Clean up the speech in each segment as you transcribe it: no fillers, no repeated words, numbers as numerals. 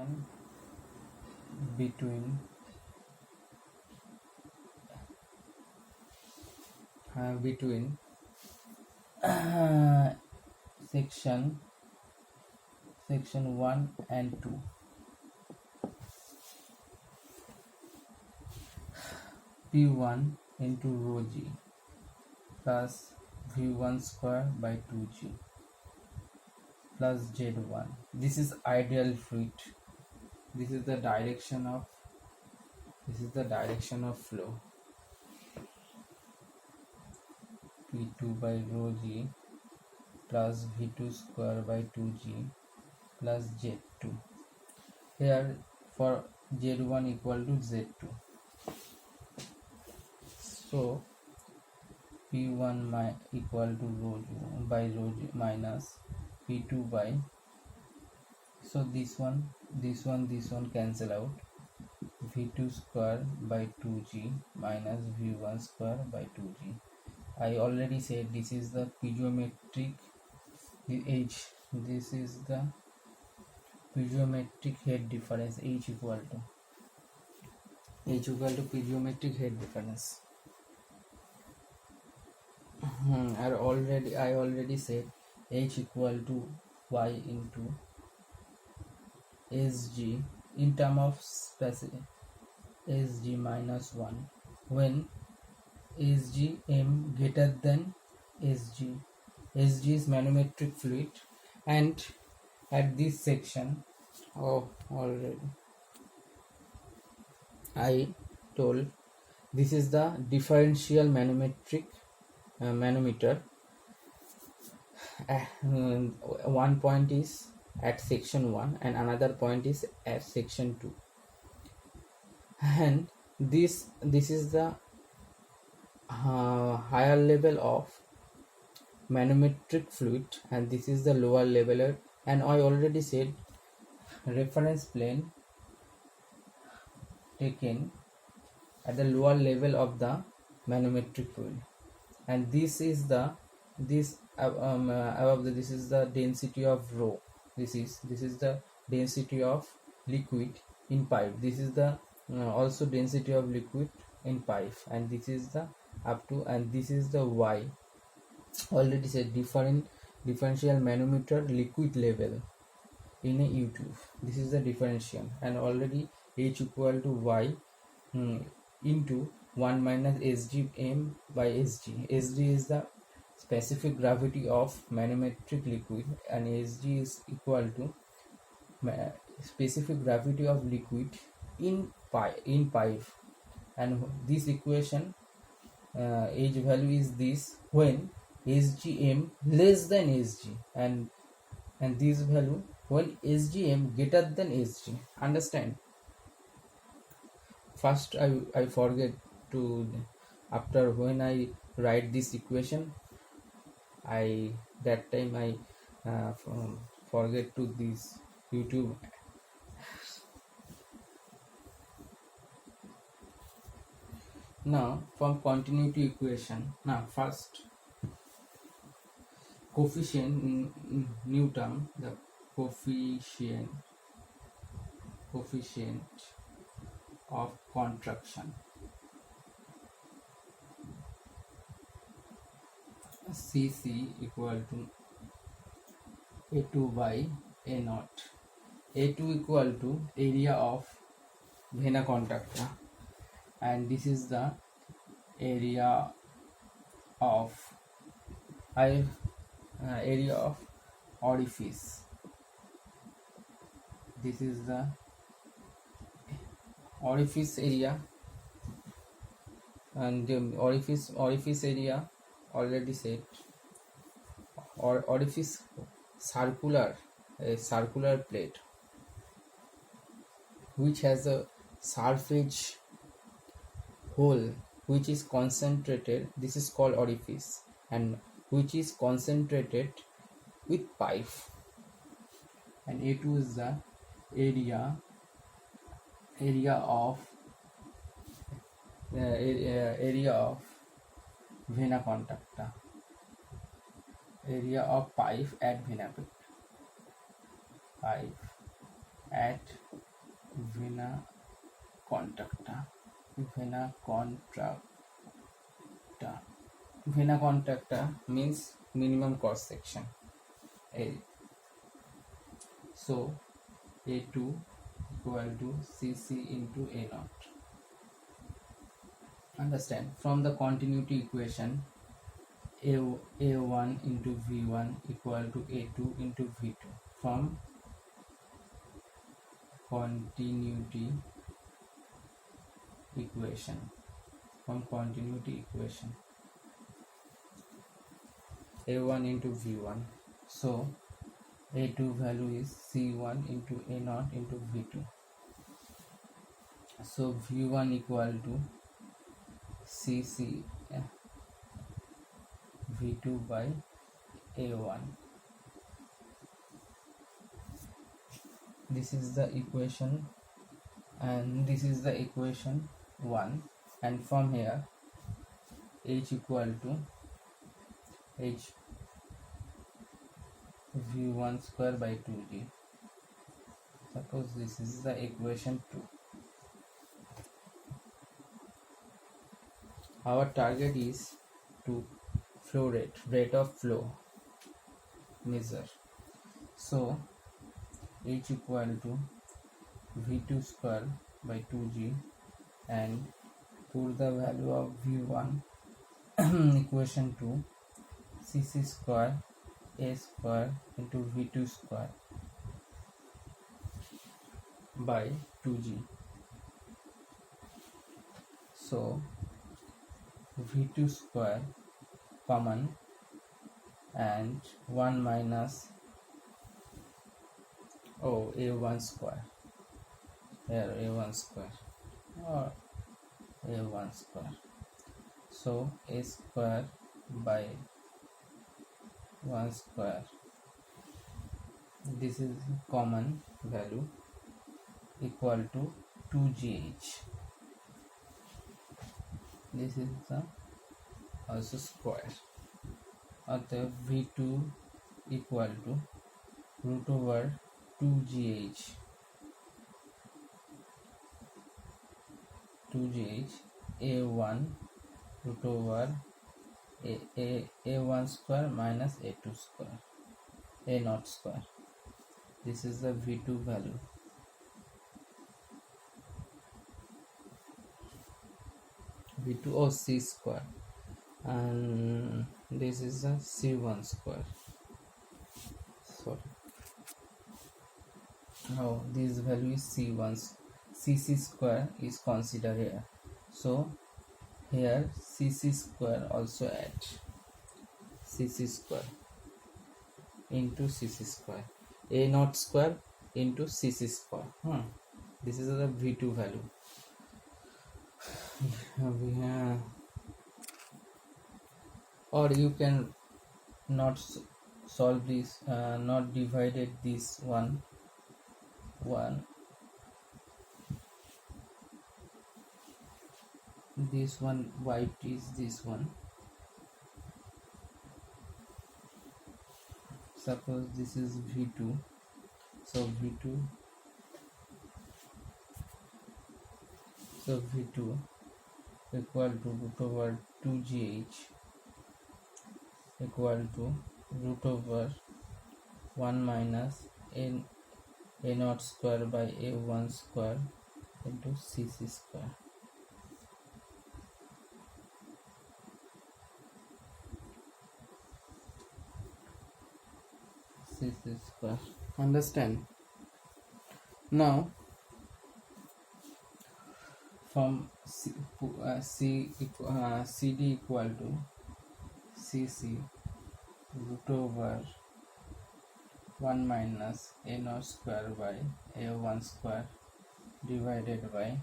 section between section 1 and 2. P1 into rho g plus V1 square by 2g plus Z1. This is ideal fluid. This is the direction of flow. P2 by rho g plus V2 square by 2g plus Z2. Here for Z1 equal to Z2. So P1 equal to rho g minus P2 by, so this one cancel out, V2 square by 2g minus V1 square by 2g. I already said this is the piezometric H. This is the piezometric head difference. H equal to piezometric head difference. I already said H equal to Y into Sg in term of specific Sg minus 1 when Sg m greater than Sg. Sg is manometric fluid, and at this section, already I told this is the differential manometer. One point is at section 1 and another point is at section 2, and this is the higher level of manometric fluid and this is the lower level. And I already said reference plane taken at the lower level of the manometric fluid, and this is the above this is the density of rho. This is the density of liquid in pipe. This is the also density of liquid in pipe, and this is the up to, and this is the Y. Already said differential manometer liquid level in a U-tube. This is the differential, and already H equal to Y into 1 minus Sg m by Sg. Sg is the specific gravity of manometric liquid, and Sg is equal to specific gravity of liquid in pipe. And this equation H value is this when Sgm less than Sg, and this value when Sgm greater than Sg. Understand? First I forget to, after when I write this equation, that time I forget to this YouTube. Now from continuity equation, now first coefficient new term, the coefficient of contraction, Cc equal to A2 by A0. A2 equal to area of vena contracta, and this is the area of orifice. This is the orifice area, and the orifice area already said, or orifice circular plate which has a surface hole which is concentrated. This is called orifice, and which is concentrated with pipe. And A2 is the area of vena contracta, area of pipe at vena at vena contracta. Vena contracta. Vena contracta means minimum cross section. A. So A2 equal to CC into A naught. Understand? From the continuity equation, A1 into V1 equal to A2 into V2. From continuity equation, A1 into V1. So A2 value is C1 into A naught into V2. So V1 equal to CC V2 by A1. This is the equation, and this is the equation 1, and from here H equal to H V1 square by 2G. Suppose this is the equation 2. Our target is to flow rate of flow measure. So H equal to V2 square by 2G, and put the value of V1 equation 2, CC square A square into V2 square by 2G. So V2 square common, and 1 minus A1 square, here A1 square or A1 square. So A square by 1 square, this is common value, equal to 2GH. This is the also square. Other V2 equal to root over 2GH A1 root over A1 square minus A2 square, A naught square. This is the V2 value. V2 or C square, and this is the C1 square. Sorry. Now this value is C1. CC square is considered here. So here CC square also add, CC square into CC square, A naught square into CC square. This is the V2 value. We have, or you can not solve this, not divided this one. This one wiped is this one. Suppose this is V2, so V2 equal to root over 2GH equal to root over 1 minus A naught square by A1 square into CC square. CC square. Understand? Now from CD equal to CC root over 1 minus A naught square by A1 square divided by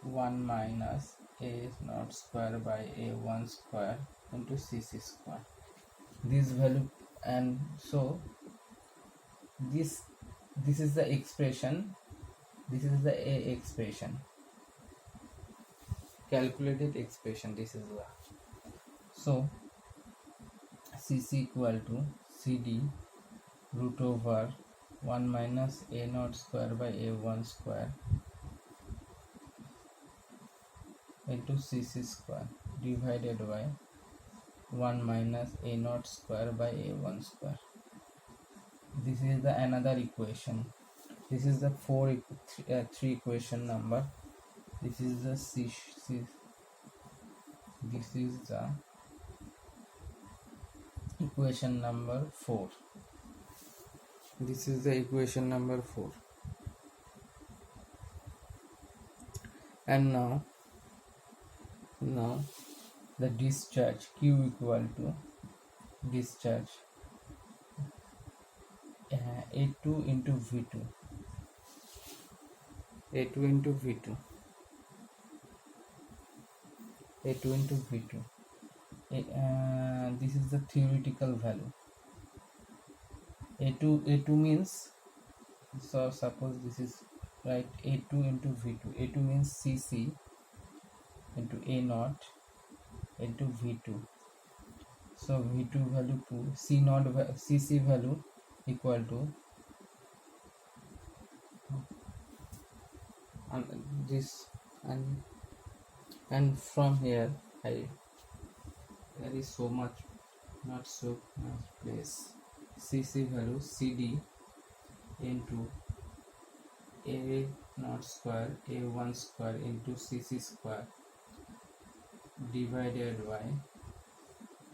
1 minus A naught square by A1 square into CC square. This value, and so this is the expression, this is the A expression, calculated expression. This is the, so CC equal to CD root over 1 minus a naught square by a1 square into cc square divided by 1 minus a naught square by a1 square. This is the another equation. This is the three equation number. This is the this is the equation number 4. This is the equation number 4. And now the discharge Q equal to discharge A2 into V2. A2 into V2. A2 into V2. This is the theoretical value. A2 means, so suppose this is right, A2 into V2. A2 means CC into A naught into V2. So V2 value 2, C naught CC value equal to this, and from here there is so much, not so much place. CC value CD into A naught square A1 square into CC square divided by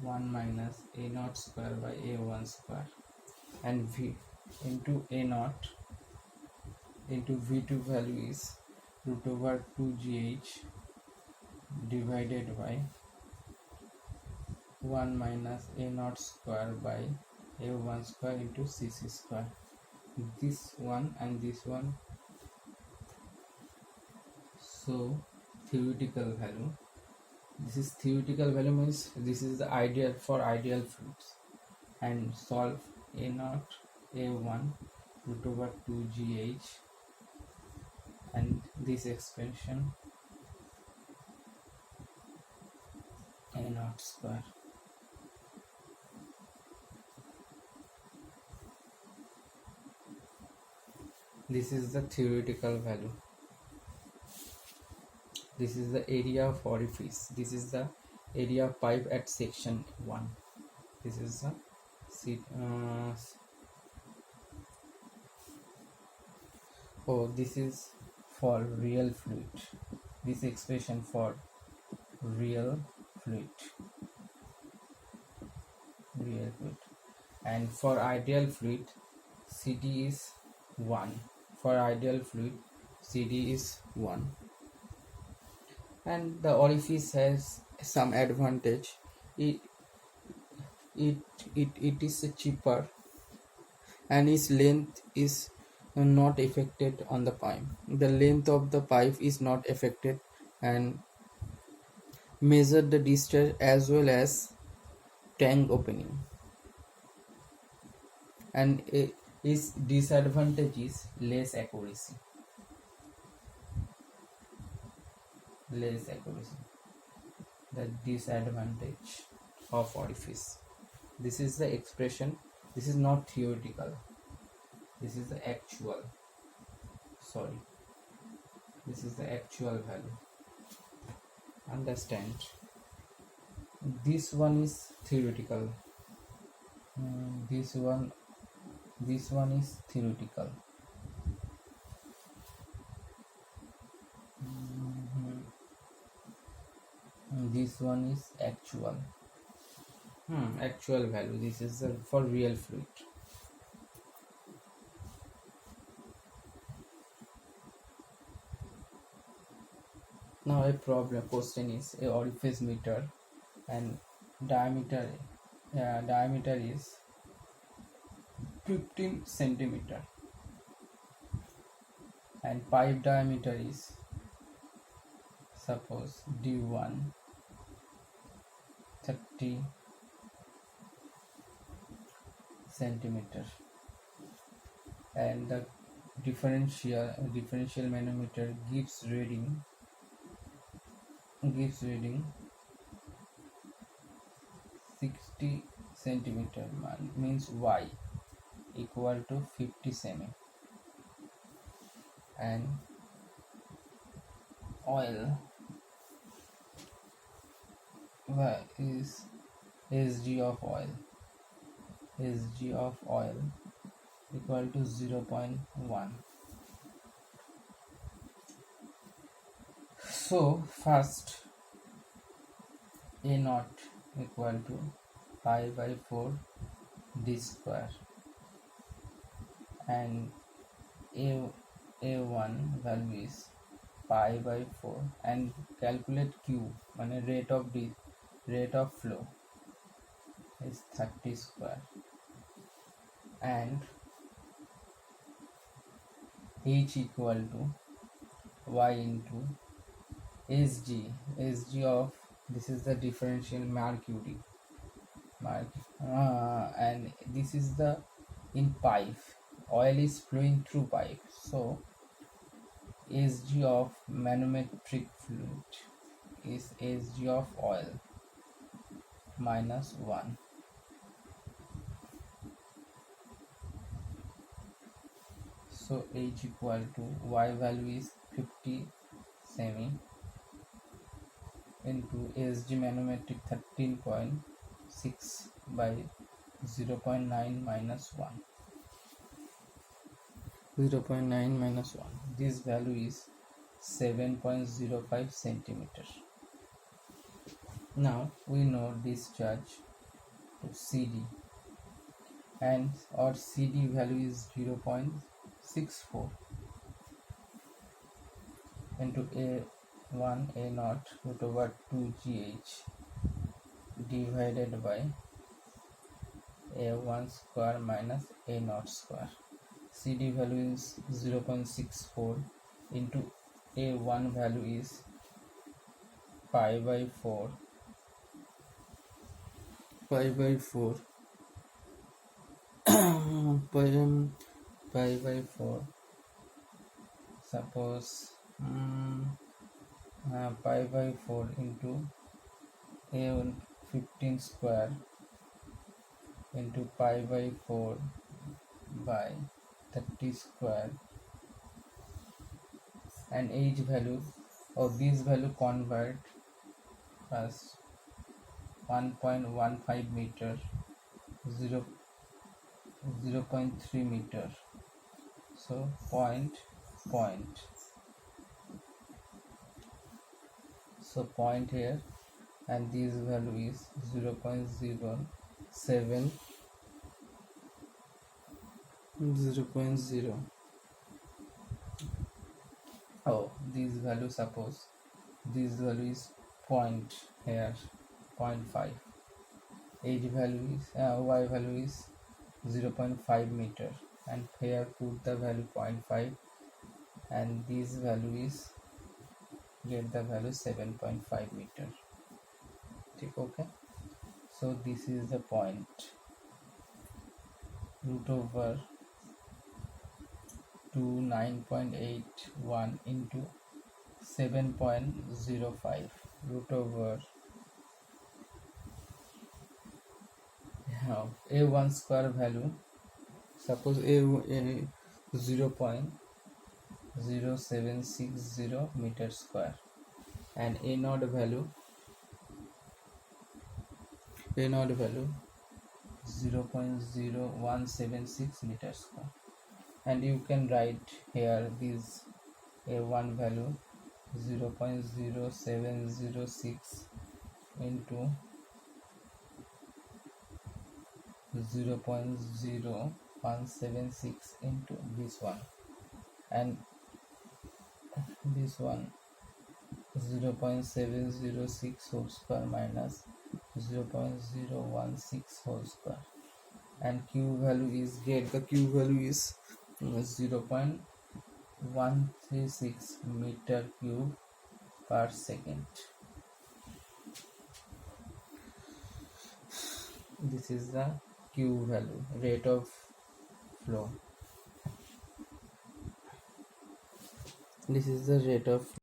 1 minus A naught square by A1 square, and V into A naught into V2 value is root over 2gh divided by 1 minus A naught square by A1 square into CC square. This one and this one, so theoretical value. This is theoretical value means this is the ideal for ideal fluids, and solve A naught A1 root over 2gh and this expression A naught square. This is the theoretical value. This is the area of orifice. This is the area of pipe at section 1. This is the this is for real fluid. This expression for real fluid. And for ideal fluid, CD is 1. For ideal fluid, CD is 1. And the orifice has some advantage. It is cheaper, and its length is not affected on the pipe. The length of the pipe is not affected, and measure the discharge as well as tank opening. And its disadvantage is less accuracy. The disadvantage of orifice. This is the expression. This is not theoretical. This is the actual. This is the actual value. Understand? This one is theoretical. This one is theoretical. This one is actual. Actual value. This is for real fluid. Now a question is a orifice meter and diameter is 15 centimeter and pipe diameter is, suppose, D1 30 centimeter, and the differential manometer gives reading 60 centimeter, means Y equal to 50 semi, and oil is Sg of oil equal to 0.1. So first A naught equal to pi by 4 d square, and A1 value is pi by 4, and calculate Q, মানে rate of flow is 30 square, and H equal to Y into Sg of, this is the differential mercury, and this is the in pipe, oil is flowing through pipe, so Sg of manometric fluid is Sg of oil minus 1. So H equal to Y value is 50 semi into Sg manometric 13.6 by 0.9 minus 1. 0.9 minus 1. This value is 7.05 centimeter. Now we know discharge to CD, and our CD value is 0.64 into A1 A naught root over 2GH divided by A1 square minus A naught square. CD value is 0.64 into A1 value is pi by 4 pi by 4 suppose pi by 4 into A1 15 square into pi by 4 by 30 square, and H value of this value convert as 1.15 meter, 0.3 meter, so point, so point here, and this value is 0.07, 0.0. Oh, this value, suppose this value is point here, 0.5. H value is Y value is 0.5 meter, and here put the value 0.5, and this value is get the value 7.5 meter. Okay, so this is the point, root over 9.81 into 7.05 root over A1 square value, suppose A 0.0760 meter square, and A naught value 0.0176 meter square, and you can write here this A1 value 0.0706 into 0.0176 into this one, and this one 0.706 whole square minus 0.016 whole square, and Q value is get the Q value is 0.136 meter cube per second. This is the Q value, rate of flow. This is the rate of